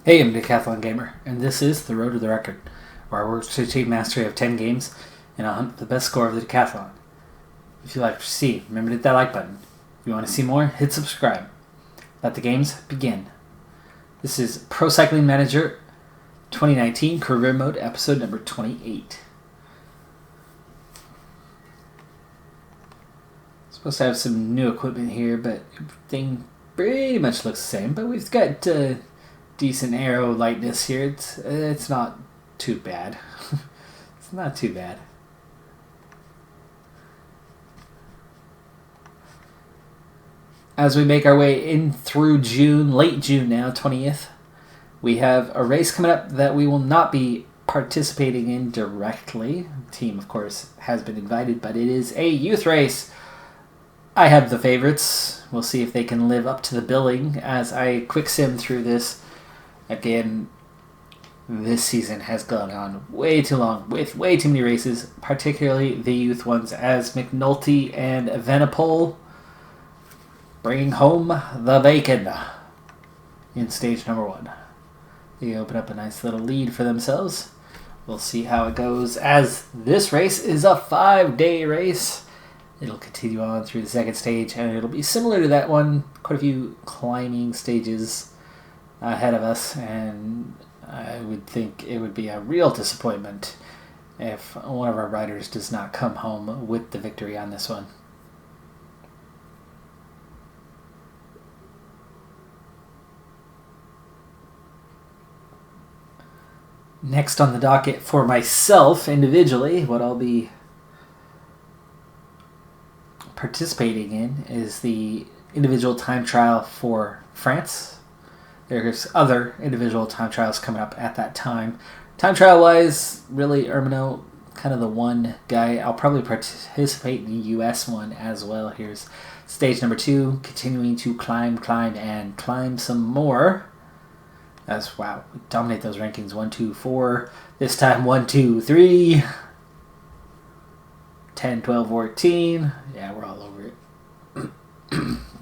Hey, I'm Decathlon Gamer, and this is The Road to the Record, where I work to achieve mastery of 10 games and I'll hunt for the best score of the Decathlon. If you like what you see, remember to hit that like button. If you want to see more, hit subscribe. Let the games begin. This is Pro Cycling Manager 2019 Career Mode, episode number 28. Supposed to have some new equipment here, but everything pretty much looks the same. But we've got decent aero lightness here. It's not too bad. It's not too bad. As we make our way in through June, late June now, 20th, we have a race coming up that we will not be participating in directly. The team, of course, has been invited, but it is a youth race. I have the favorites. We'll see if they can live up to the billing as I quick sim through this. Again, this season has gone on way too long with way too many races, particularly the youth ones, as McNulty and Evenepoel bringing home the bacon in stage number 1. They open up a nice little lead for themselves. We'll see how it goes, as this race is a 5-day race. It'll continue on through the second stage, and it'll be similar to that one. Quite a few climbing stages ahead of us, and I would think it would be a real disappointment if one of our riders does not come home with the victory on this one. Next on the docket for myself individually, what I'll be participating in is the individual time trial for France. There's other individual time trials coming up at that time. Time trial wise, really Ermino, kind of the one guy. I'll probably participate in the US one as well. Here's stage number 2, continuing to climb, and climb some more. That's wow, we dominate those rankings. 1, 2, 4. This time 1, 2, 3. 10, 12, 14. Yeah, we're all over it.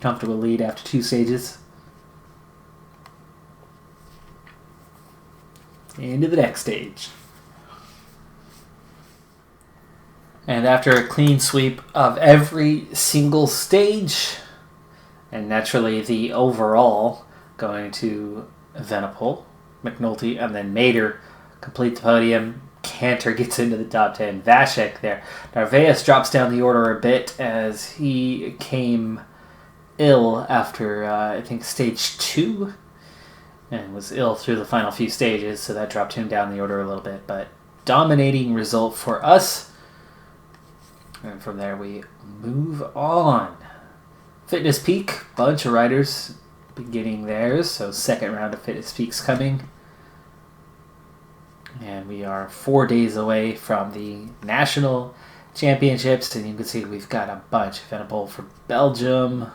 Comfortable lead after 2 stages. Into the next stage. And after a clean sweep of every single stage, and naturally the overall going to Evenepoel, McNulty, and then Mader complete the podium. Cantor gets into the top 10. Vashek there. Narvaez drops down the order a bit as he came ill after, I think, stage 2. And was ill through the final few stages, so that dropped him down the order a little bit. But dominating result for us. And from there we move on. Fitness Peak, bunch of riders beginning theirs. So second round of Fitness Peaks coming. And we are 4 days away from the national championships. And you can see we've got a bunch. Evenepoel for Belgium.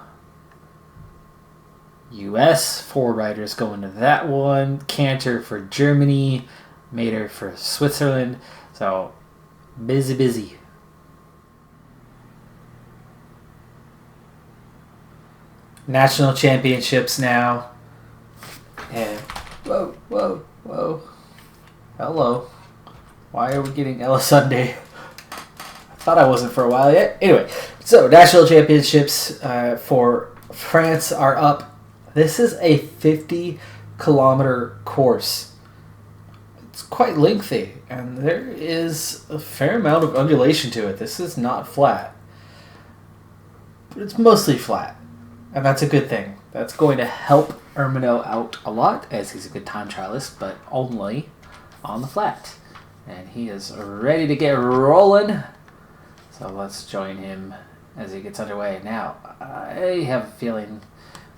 US, 4 riders going to that one. Cantor for Germany. Mader for Switzerland. So, busy. National championships now. And, whoa. Hello. Why are we getting Ella Sunday? I thought I wasn't for a while yet. Anyway, so national championships for France are up. This is a 50-kilometer course. It's quite lengthy, and there is a fair amount of undulation to it. This is not flat, but it's mostly flat, and that's a good thing. That's going to help Ermino out a lot, as he's a good time trialist, but only on the flat. And he is ready to get rolling, so let's join him as he gets underway. Now, I have a feeling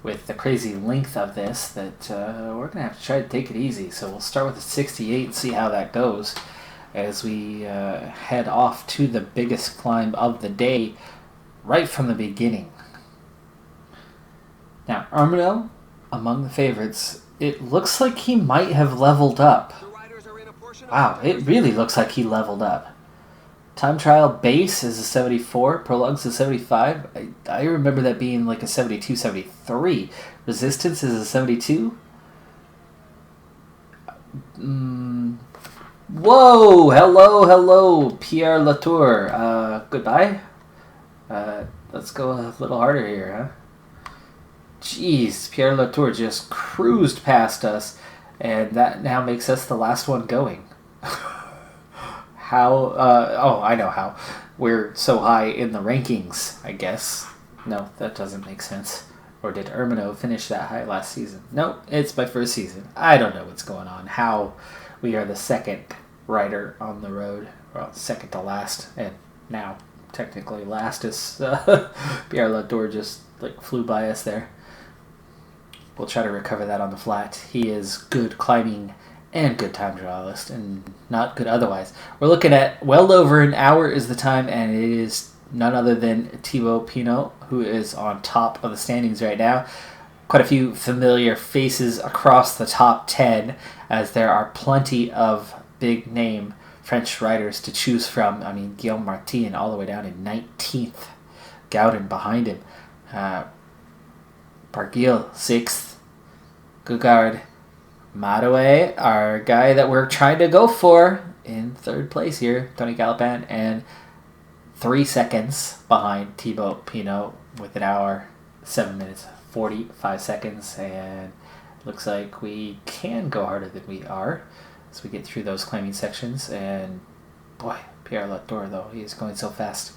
with the crazy length of this that we're going to have to try to take it easy. So we'll start with the 68 and see how that goes as we head off to the biggest climb of the day right from the beginning. Now, Ermino, among the favorites, it looks like he might have leveled up. Wow, it really looks like he leveled up. Time trial base is a 74, prologue's a 75. I remember that being like a 72, 73. Resistance is a 72. Whoa! Hello, Pierre Latour. Goodbye. Let's go a little harder here, huh? Jeez, Pierre Latour just cruised past us, and that now makes us the last one going. How? I know how. We're so high in the rankings, I guess. No, that doesn't make sense. Or did Ermino finish that high last season? Nope, it's my first season. I don't know what's going on. How we are the second rider on the road. Well, second to last, and now technically last is Pierre Latour just flew by us there. We'll try to recover that on the flat. He is good climbing and good time trialist, and not good otherwise. We're looking at well over an hour is the time, and it is none other than Thibaut Pinot, who is on top of the standings right now. Quite a few familiar faces across the top 10, as there are plenty of big-name French riders to choose from. I mean, Guillaume Martin all the way down in 19th. Gouden behind him. Barguil, 6th. Gugard. Madoue, our guy that we're trying to go for, in 3rd place here. Tony Galopin, and 3 seconds behind Thibaut Pinot with an hour, 7 minutes, 45 seconds. And looks like we can go harder than we are as we get through those climbing sections. And boy, Pierre Latour, though, he's going so fast.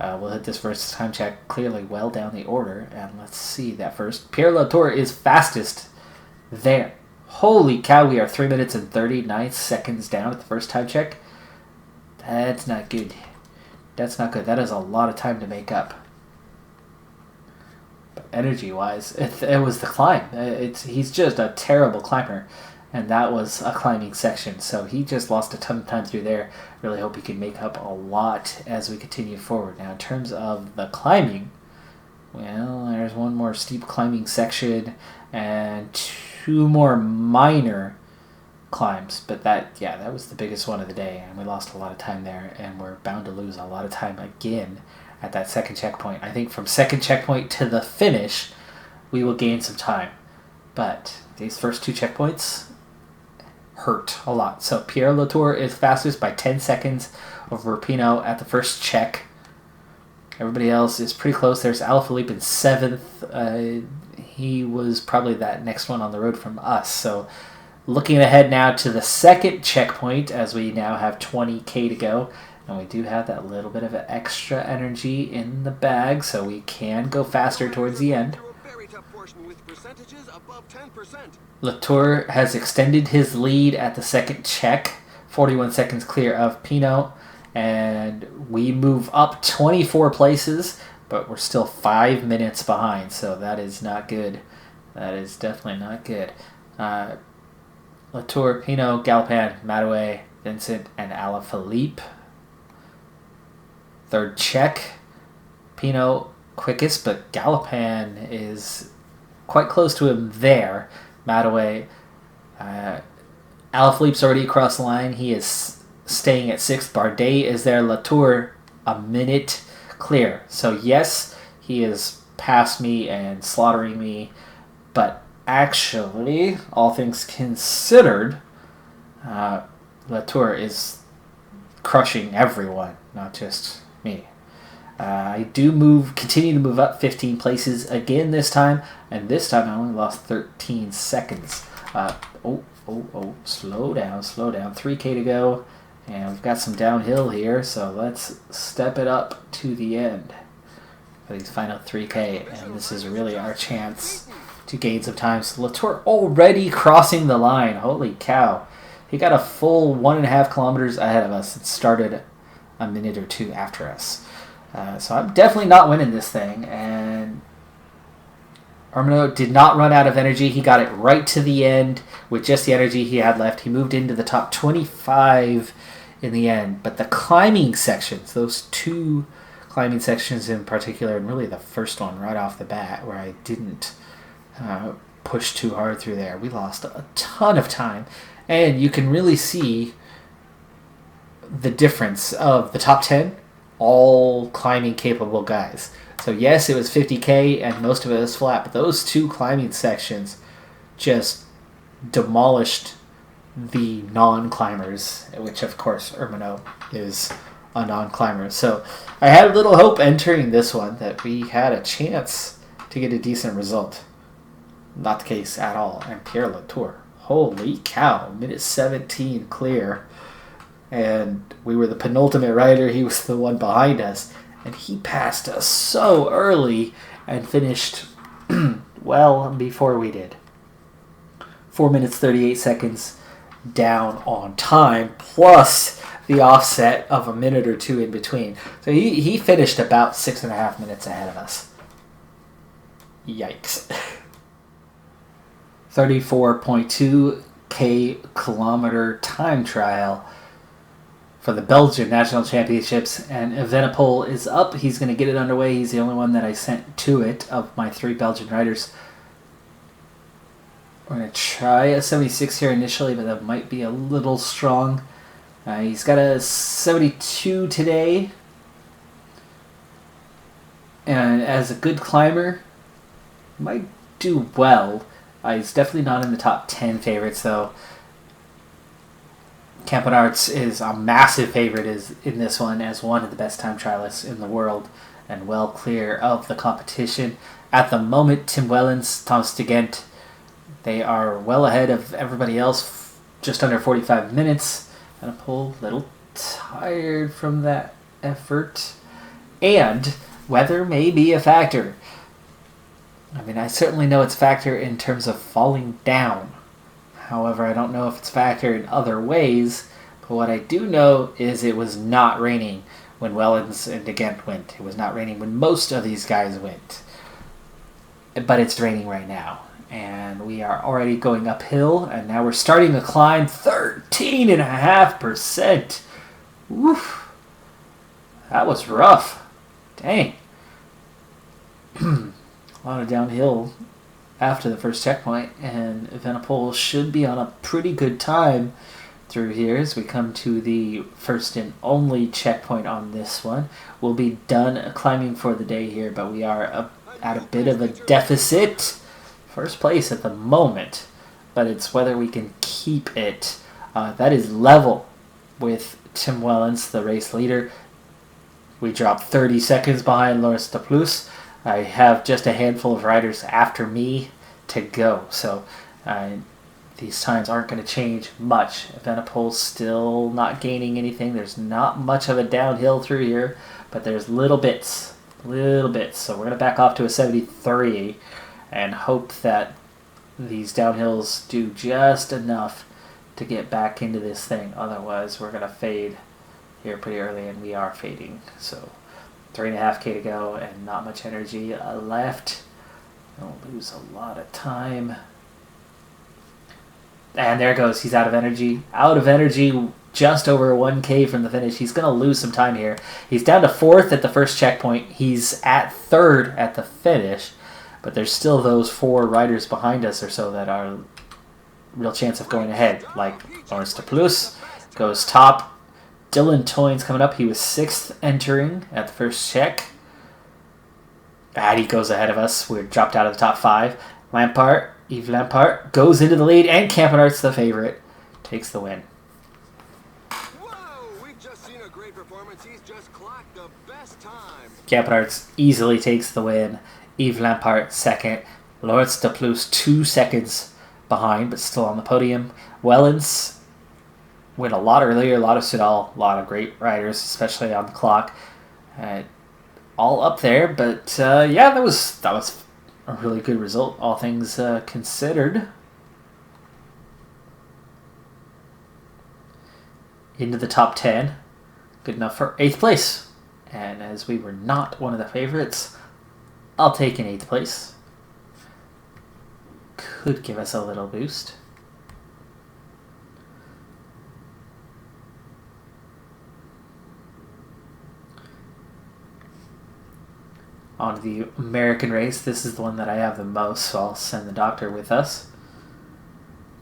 We'll hit this first time check clearly well down the order. And let's see that first. Pierre Latour is fastest there. Holy cow, we are 3 minutes and 39 seconds down at the first time check. That's not good. That's not good. That is a lot of time to make up. But energy-wise, it was the climb. He's just a terrible climber. And that was a climbing section. So he just lost a ton of time through there. Really hope he can make up a lot as we continue forward. Now, in terms of the climbing, well, there's one more steep climbing section and 2 more minor climbs, but that was the biggest one of the day, and we lost a lot of time there, and we're bound to lose a lot of time again at that second checkpoint. I think from second checkpoint to the finish, we will gain some time, but these first 2 checkpoints hurt a lot. So Pierre Latour is fastest by 10 seconds over Pinot at the first check. Everybody else is pretty close. There's Alaphilippe in 7th. He was probably that next one on the road from us. So looking ahead now to the second checkpoint, as we now have 20k to go. And we do have that little bit of extra energy in the bag, so we can go faster towards the end. Latour has extended his lead at the second check, 41 seconds clear of Pinot. And we move up 24 places, but we're still 5 minutes behind, so that is not good. That is definitely not good. Latour, Pinot, Galopin, Madoue, Vincent, and Alaphilippe. Third check. Pinot quickest, but Galopin is quite close to him there. Madoue. Alaphilippe's already across the line. He is staying at 6th. Bardet is there. Latour, a minute clear. So yes, he is past me and slaughtering me, but actually, all things considered, Latour is crushing everyone, not just me. I do continue to move up 15 places again this time, and this time I only lost 13 seconds. Slow down. 3k to go. And we've got some downhill here, so let's step it up to the end for these final 3k. And this is really our chance to gain some time. So Latour already crossing the line. Holy cow. He got a full 1.5 kilometers ahead of us and started a minute or 2 after us. So I'm definitely not winning this thing. And Ermino did not run out of energy. He got it right to the end with just the energy he had left. He moved into the top 25 in the end. But the climbing sections, those 2 climbing sections in particular, and really the first one right off the bat where I didn't push too hard through there, we lost a ton of time. And you can really see the difference of the top 10, all climbing capable guys. So yes, it was 50k and most of it was flat, but those 2 climbing sections just demolished the non-climbers, which of course Ermino is a non-climber. So I had a little hope entering this one that we had a chance to get a decent result. Not the case at all. And Pierre Latour, holy cow, minute 17 clear. And we were the penultimate rider. He was the one behind us. And he passed us so early and finished well before we did. 4 minutes 38 seconds down on time, plus the offset of a minute or two in between. So he finished about 6.5 minutes ahead of us. Yikes. 34.2 kilometer time trial for the Belgian National Championships, and Evenepoel is up. He's going to get it underway. He's the only one that I sent to it of my 3 Belgian riders. We're going to try a 76 here initially, but that might be a little strong. He's got a 72 today. And as a good climber, might do well. He's definitely not in the top 10 favorites, though. Campenarts is a massive favorite in this one as one of the best time trialists in the world and well clear of the competition. At the moment, Tim Wellens, Thomas de Gent, they are well ahead of everybody else, just under 45 minutes. Evenepoel a little tired from that effort. And weather may be a factor. I mean, I certainly know it's a factor in terms of falling down. However, I don't know if it's a factor in other ways. But what I do know is it was not raining when Wellens and de Gent went. It was not raining when most of these guys went. But it's raining right now. And we are already going uphill, and now we're starting to climb 13.5%. Woof. That was rough. Dang. A lot of downhill after the first checkpoint, and Evenepoel should be on a pretty good time through here as we come to the first and only checkpoint on this one. We'll be done climbing for the day here, but we are at a bit of a deficit. First place at the moment, but it's whether we can keep it. That is level with Tim Wellens, the race leader. We dropped 30 seconds behind Laurens de Plus. I have just a handful of riders after me to go, so these times aren't going to change much. Evenepoel's still not gaining anything. There's not much of a downhill through here, but there's little bits. So we're going to back off to a 73 and hope that these downhills do just enough to get back into this thing. Otherwise, we're going to fade here pretty early, and we are fading. So 3.5K to go and not much energy left. Don't lose a lot of time. And there goes. He's out of energy. Just over 1K from the finish. He's going to lose some time here. He's down to 4th at the first checkpoint. He's at 3rd at the finish. But there's still those 4 riders behind us or so that are real chance of going ahead. Like Laurens de Plus goes top. Dylan Toyne's coming up. He was 6th entering at the first check. And he goes ahead of us. We're dropped out of the top 5. Yves Lampart goes into the lead, and Campenarts, the favorite, takes the win. Whoa, we've just seen a great performance. He's just clocked the best time. Campenarts easily takes the win. Yves Lampart second. Laurens de Plus 2 seconds behind, but still on the podium. Wellens went a lot earlier. A lot of Soudal, a lot of great riders, especially on the clock. All up there, but yeah, that was a really good result, all things considered. Into the top 10. Good enough for 8th place. And as we were not one of the favorites, I'll take an 8th place. Could give us a little boost. On to the American race. This is the one that I have the most, so I'll send the doctor with us.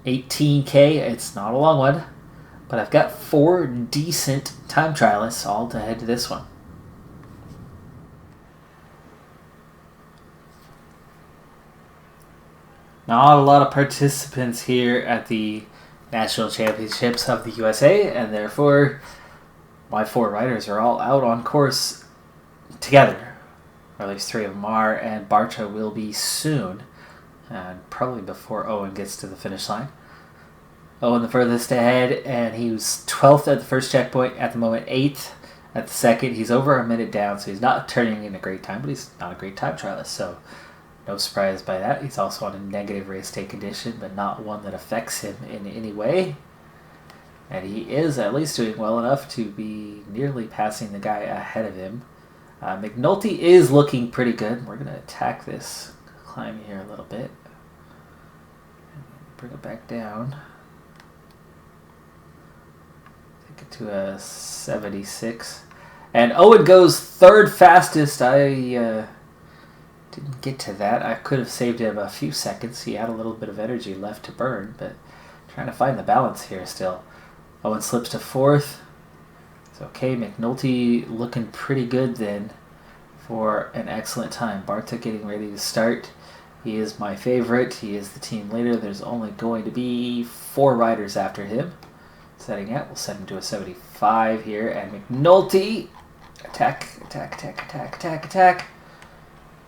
18K, it's not a long one, but I've got 4 decent time trialists all to head to this one. Not a lot of participants here at the national championships of the USA, and therefore my 4 riders are all out on course together. Or at least 3 of them are, and Barta will be soon, and probably before Owen gets to the finish line. Owen the furthest ahead, and he was 12th at the first checkpoint, at the moment 8th at the second. He's over a minute down, so he's not turning in a great time, but he's not a great time trialist, so no surprise by that. He's also on a negative race day condition, but not one that affects him in any way. And he is at least doing well enough to be nearly passing the guy ahead of him. McNulty is looking pretty good. We're going to attack this climb here a little bit. Bring it back down. Take it to a 76. And Owen goes 3rd fastest. I didn't get to that. I could have saved him a few seconds. He had a little bit of energy left to burn, but trying to find the balance here still. Owen slips to 4th. It's okay. McNulty looking pretty good then for an excellent time. Barta getting ready to start. He is my favorite. He is the team leader. There's only going to be 4 riders after him. Setting out. We'll set him to a 75 here. And McNulty. Attack.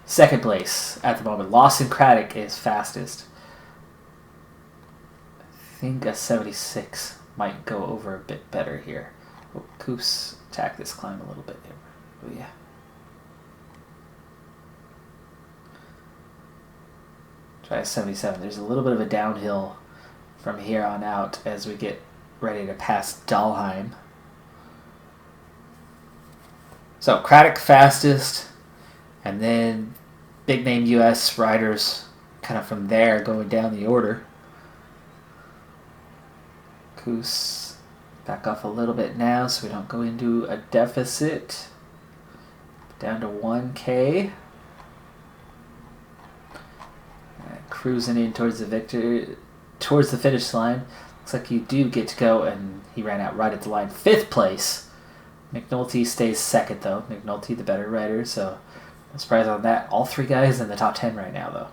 2nd place at the moment. Lawson Craddock is fastest. I think a 76 might go over a bit better here. Oh, Koos attack this climb a little bit here. Oh, yeah. Try a 77. There's a little bit of a downhill from here on out as we get ready to pass Dahlheim. So Craddock fastest, and then big name US riders kind of from there going down the order. Koos back off a little bit now so we don't go into a deficit. Down to 1K. Cruising in towards the finish line. Looks like you do get to go, and he ran out right at the line. 5th place. McNulty stays 2nd though. McNulty the better rider, so no surprise on that. All 3 guys in the top 10 right now though.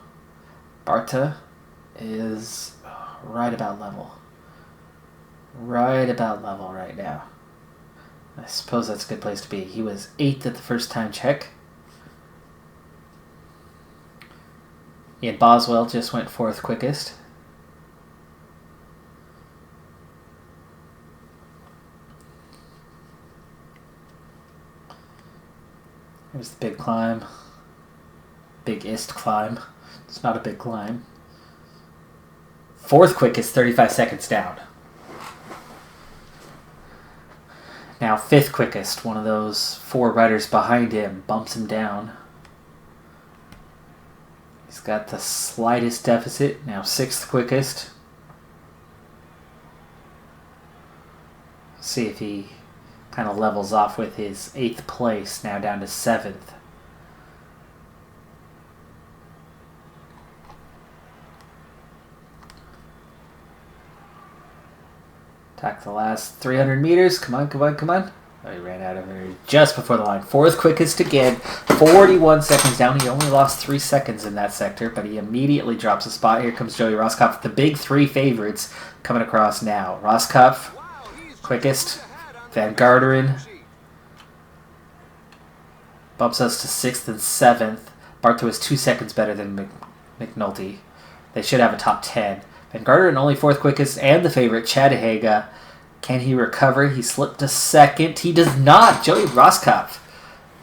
Barta is right about level. Right about level right now. I suppose that's a good place to be. He was 8th at the first time check. Ian Boswell just went 4th quickest. Here's the big climb. Biggest climb. It's not a big climb. 4th quickest, 35 seconds down. Now 5th quickest, one of those 4 riders behind him bumps him down. He's got the slightest deficit, now 6th quickest. See if he kind of levels off with his 8th place, now down to 7th. Attack the last 300 meters. Come on. Oh, he ran out of it just before the line. 4th quickest again. 41 seconds down. He only lost 3 seconds in that sector, but he immediately drops a spot. Here comes Joey Rosskopf. The big 3 favorites coming across now. Rosskopf, quickest. Van Garderen bumps us to 6th and 7th. Barta is 2 seconds better than McNulty. They should have a top 10. Van Garderen only 4th quickest, and the favorite, Chad Haga. Can he recover? He slipped to 2nd. He does not. Joey Rosskopf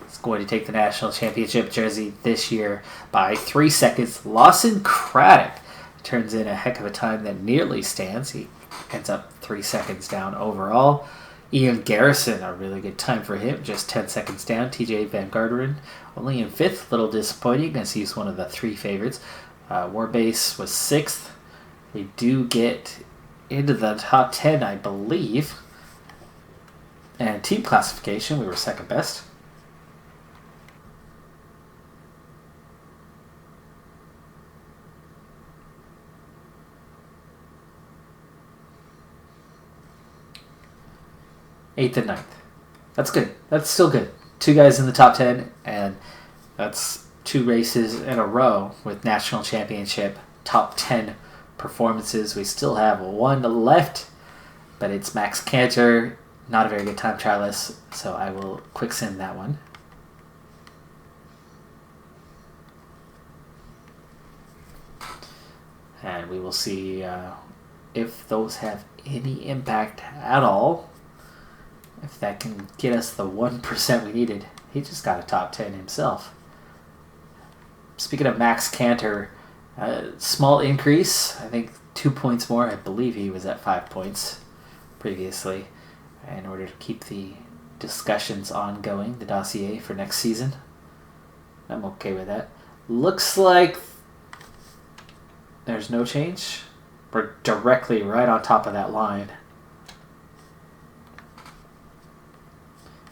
is going to take the national championship jersey this year by 3 seconds. Lawson Craddock turns in a heck of a time that nearly stands. He ends up 3 seconds down overall. Ian Garrison, a really good time for him, just 10 seconds down. TJ Van Garderen only in 5th, little disappointing as he's one of the 3 favorites. Warbase was 6th. We do get into the top 10, I believe. And team classification, we were 2nd best. Eighth and 9th. That's good. That's still good. 2 guys in the top 10, and that's 2 races in a row with national championship top 10 performances. We still have one left, but it's Max Cantor. Not a very good time trialist, so I will quick send that one. And we will see if those have any impact at all. If that can get us the 1% we needed. He just got a top 10 himself. Speaking of Max Cantor, small increase. I think 2 points more. I believe he was at 5 points previously. In order to keep the discussions ongoing, the dossier for next season. I'm okay with that. Looks like there's no change. We're directly right on top of that line.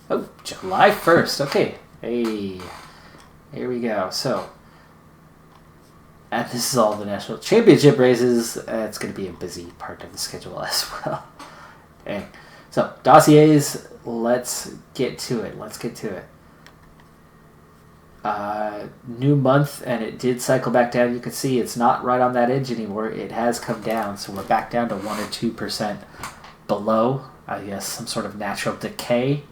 Oh, July 1st. Okay. Hey. Here we go. So, and this is all the national championship races. It's going to be a busy part of the schedule as well. Okay. So, dossiers, let's get to it. New month, and it did cycle back down. You can see it's not right on that edge anymore. It has come down, so we're back down to 1 or 2% below, I guess, some sort of natural decay.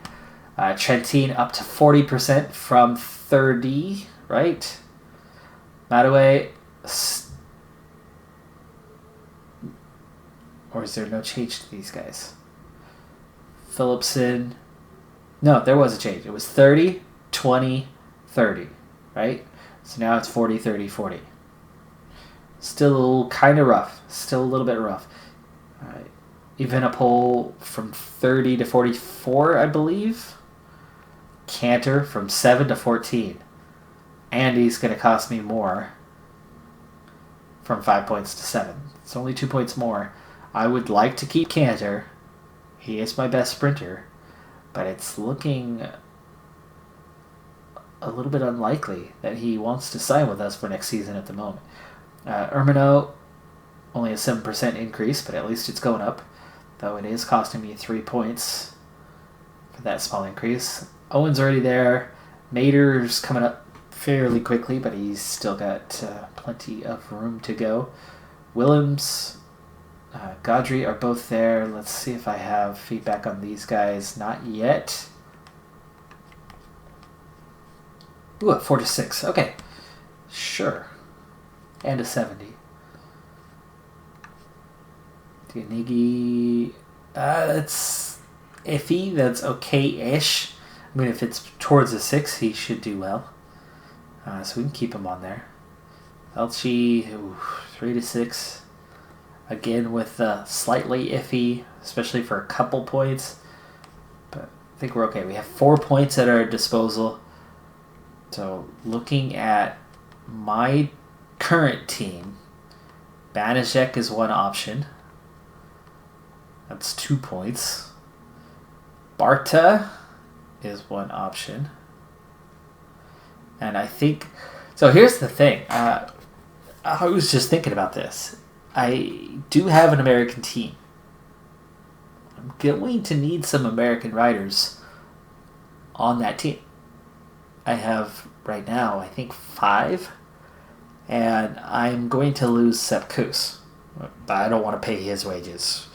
Trentin up to 40% from 30, right? Mataway, or is there no change to these guys? Phillipson, no, there was a change. It was 30, 20, 30, right? So now it's 40, 30, 40. Still kind of rough. Still a little bit rough. Even a poll from 30 to 44, I believe. Cantor from 7 to 14. Andy's going to cost me more from 5 points to 7. It's only 2 points more. I would like to keep Cantor. He is my best sprinter. But it's looking a little bit unlikely that he wants to sign with us for next season at the moment. Ermino, only a 7% increase, but at least it's going up. Though it is costing me 3 points for that small increase. Owen's already there. Mater's coming up fairly quickly, but he's still got plenty of room to go. Willems, Gaudry are both there. Let's see if I have feedback on these guys. Not yet. Ooh, a 4 to 6. Okay. Sure. And a 70. Dianigi, that's iffy. That's okay-ish. I mean, if it's towards a 6, he should do well. So we can keep him on there. Elchi, 3 to 6. Again with slightly iffy, especially for a couple points. But I think we're okay. We have 4 points at our disposal. So looking at my current team, Banaszek is one option. That's 2 points. Barta is one option. And I think... So here's the thing. I was just thinking about this. I do have an American team. I'm going to need some American riders on that team. I have, right now, I think 5. And I'm going to lose Sepp Kuss. I don't want to pay his wages.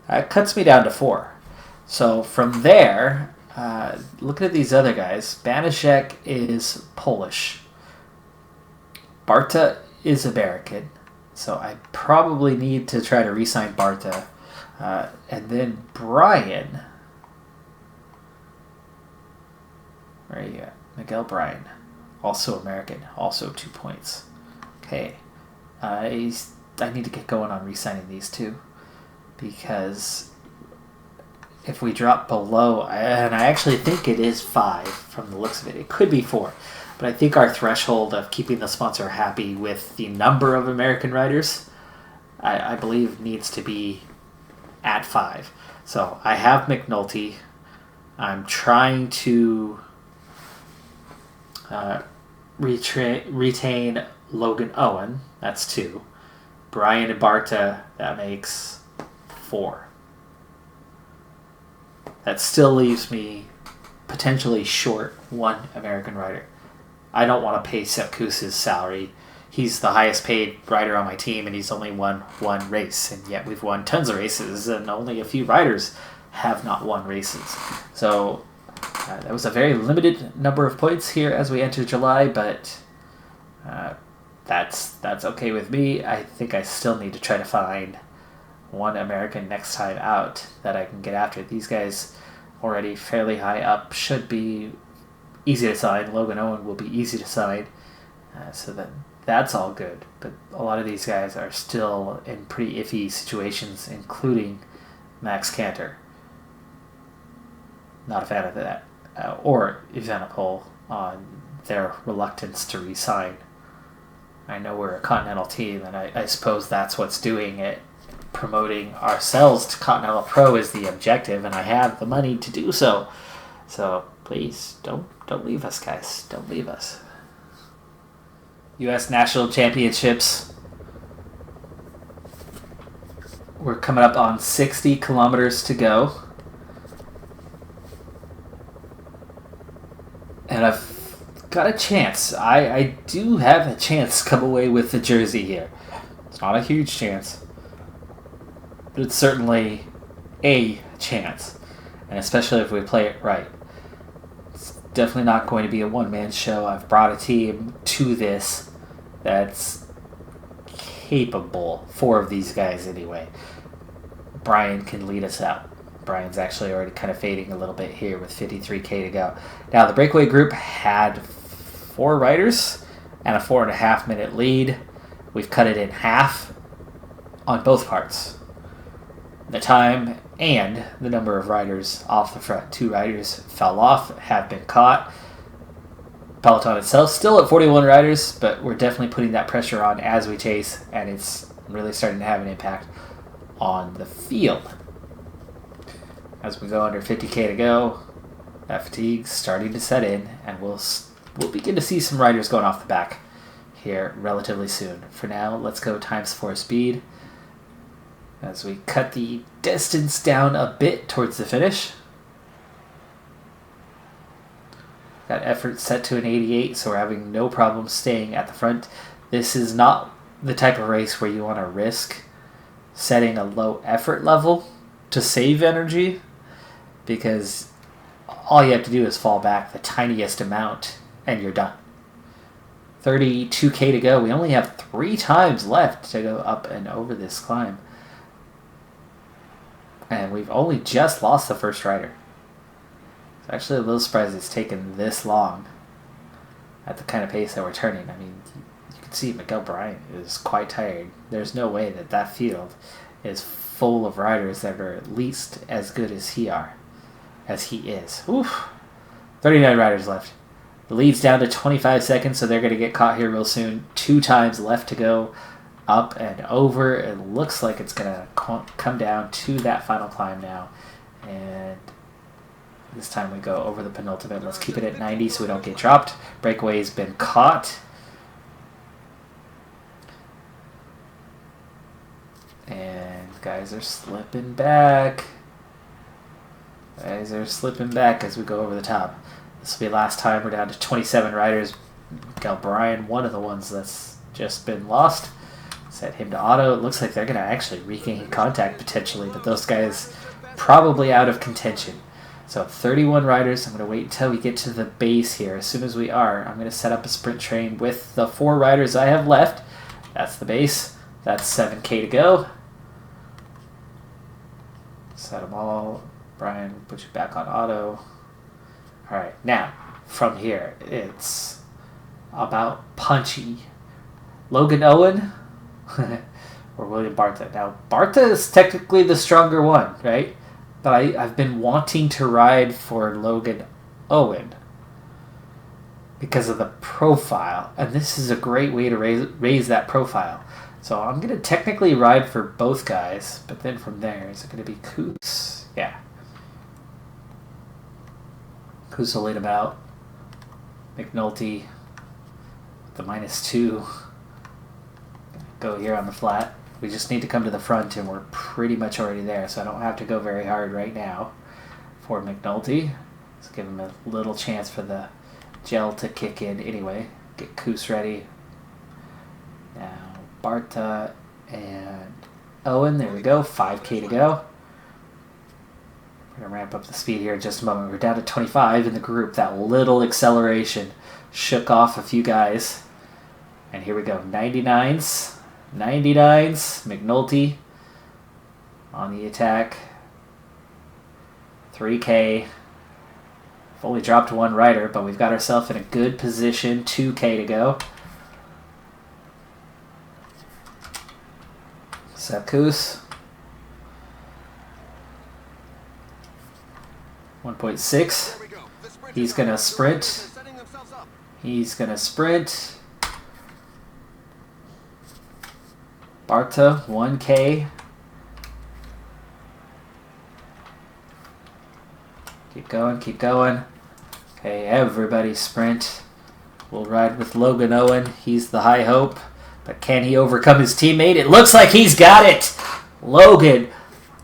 That cuts me down to 4. So from there, looking at these other guys, Banaszek is Polish. Barta is American. So I probably need to try to re-sign Barta. And then Brian. Where are you at? Miguel Bryan. Also American. Also 2 points. Okay. I need to get going on re-signing these two. Because if we drop below, and I actually think it is 5 from the looks of it. It could be 4. But I think our threshold of keeping the sponsor happy with the number of American riders, I believe needs to be at 5. So I have McNulty. I'm trying to retain Logan Owen. That's 2. Brian and Barta, that makes 4. That still leaves me potentially short 1 American rider. I don't want to pay Sepp Kuss's salary. he's the highest paid rider on my team, and he's only won one race, and yet we've won tons of races, and only a few riders have not won races. So that was a very limited number of points here as we enter July, but that's okay with me. I think I still need to try to find one American next time out that I can get after. These guys already fairly high up should be easy to sign. Logan Owen will be easy to sign, so that's all good. But a lot of these guys are still in pretty iffy situations, including Max Cantor. Not a fan of that. Or Evenepoel on their reluctance to re-sign. I know we're a Continental team, and I suppose that's what's doing it. Promoting ourselves to Continental Pro is the objective, and I have the money to do so. So please, don't leave us, guys. Don't leave us. U.S. National Championships. We're coming up on 60 kilometers to go. And I've got a chance. I do have a chance to come away with the jersey here. It's not a huge chance, but it's certainly a chance. And especially if we play it right. It's definitely not going to be a one-man show. I've brought a team to this that's capable. 4 of these guys anyway. Brian can lead us out. Brian's actually already kind of fading a little bit here with 53K to go. Now, the breakaway group had 4 riders and a 4.5 minute lead. We've cut it in half on both parts. The time and the number of riders off the front. 2 riders fell off, have been caught. Peloton itself still at 41 riders, but we're definitely putting that pressure on as we chase, and it's really starting to have an impact on the field. As we go under 50K to go, that fatigue's starting to set in, and we'll begin to see some riders going off the back here relatively soon. For now, let's go ×4 speed as we cut the distance down a bit towards the finish. Got effort set to an 88, so we're having no problem staying at the front. This is not the type of race where you want to risk setting a low effort level to save energy, because all you have to do is fall back the tiniest amount and you're done. 32K to go. We only have 3 times left to go up and over this climb. And we've only just lost the first rider. It's actually a little surprised it's taken this long at the kind of pace that we're turning. I mean, you can see Miguel Bryant is quite tired. There's no way that field is full of riders that are at least as good as he is. Oof. 39 riders left. The lead's down to 25 seconds, so they're going to get caught here real soon. 2 times left to go up and over. It looks like it's going to come down to that final climb now. And this time we go over the penultimate. Let's keep it at 90 so we don't get dropped. Breakaway's been caught. And guys are slipping back. Guys are slipping back as we go over the top. This will be last time. We're down to 27 riders. Miguel Bryan, one of the ones that's just been lost. Set him to auto. It looks like they're going to actually regain contact potentially, but those guys probably out of contention. So 31 riders. I'm going to wait until we get to the base here. As soon as we are, I'm going to set up a sprint train with the 4 riders I have left. That's the base. That's 7K to go. Set them all. Brian, put you back on auto. All right, now, from here, it's about punchy. Logan Owen or William Barta. Now, Barta is technically the stronger one, right? But I've been wanting to ride for Logan Owen because of the profile. And this is a great way to raise that profile. So I'm going to technically ride for both guys. But then from there, is it going to be Coos? Yeah. Coos will lead him out. McNulty, the -2. Go here on the flat. We just need to come to the front, and we're pretty much already there, so I don't have to go very hard right now for McNulty. Let's give him a little chance for the gel to kick in anyway. Get Coos ready. Now Barta and Owen. There we go. 5K to go. We're going to ramp up the speed here in just a moment. We're down to 25 in the group. That little acceleration shook off a few guys. And here we go. 99s. 99s. McNulty on the attack. 3K. We've only dropped one rider, but we've got ourselves in a good position. 2K to go. Sakus. 1.6. He's going to sprint. He's going to sprint. Barta, 1K. Keep going, keep going. Okay, everybody sprint. We'll ride with Logan Owen. He's the high hope. But can he overcome his teammate? It looks like he's got it. Logan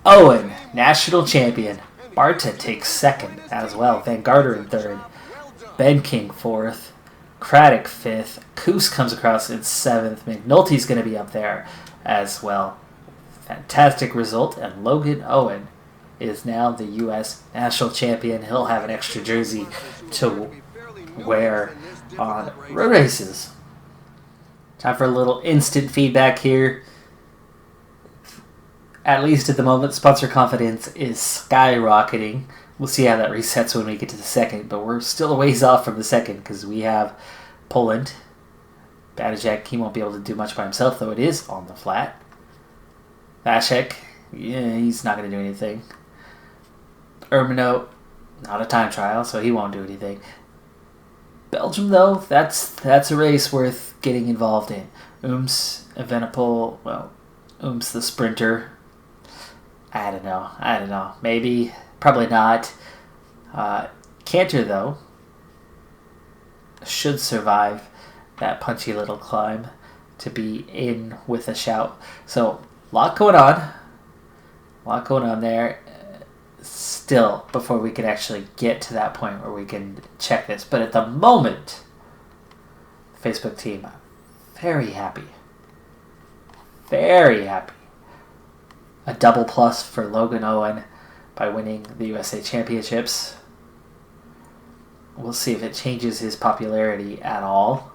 Owen, national champion. Barta takes second as well. Van Garter in third. Ben King fourth. Craddock fifth. Coos comes across in seventh. McNulty's going to be up there as well. Fantastic result. And Logan Owen is now the U.S. national champion. He'll have an extra jersey to wear on road races. Time for a little instant feedback here. At least at the moment, sponsor confidence is skyrocketing. We'll see how that resets when we get to the second, but we're still a ways off from the second because we have Poland. Badajek, he won't be able to do much by himself, though it is on the flat. Vashek, yeah, he's not going to do anything. Ermino, not a time trial, so he won't do anything. Belgium, though, that's a race worth getting involved in. Evenepoel, well, the sprinter. I don't know. Maybe, probably not. Cantor, though, should survive that punchy little climb to be in with a shout. So, a lot going on there. Still, before we can actually get to that point where we can check this. But at the moment, Facebook team, very happy. Very happy. A double plus for Logan Owen by winning the USA Championships. We'll see if it changes his popularity at all.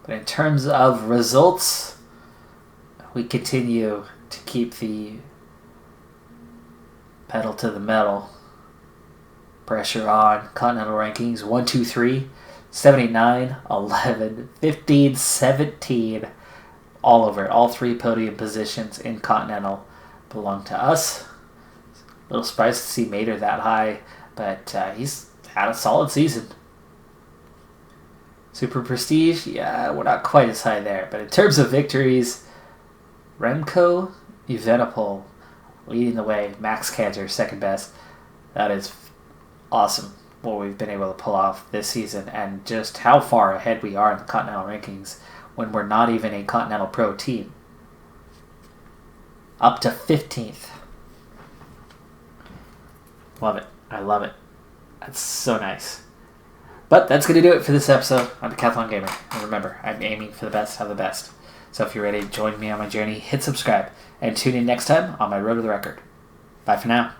But in terms of results, we continue to keep the pedal to the metal. Pressure on. Continental rankings 1, 2, 3, 79, 11, 15, 17. All over it. All three podium positions in Continental belong to us. A little surprised to see Mater that high, but he's had a solid season. Super Prestige, yeah, we're not quite as high there. But in terms of victories, Remco Evenepoel leading the way. Max Cantor, second best. That is awesome what we've been able to pull off this season and just how far ahead we are in the Continental rankings when we're not even a Continental Pro team. Up to 15th. Love it. I love it. That's so nice. But that's going to do it for this episode on Decathlon Gamer. And remember, I'm aiming for the best of the best. So if you're ready to join me on my journey, hit subscribe and tune in next time on my Road to the Record. Bye for now.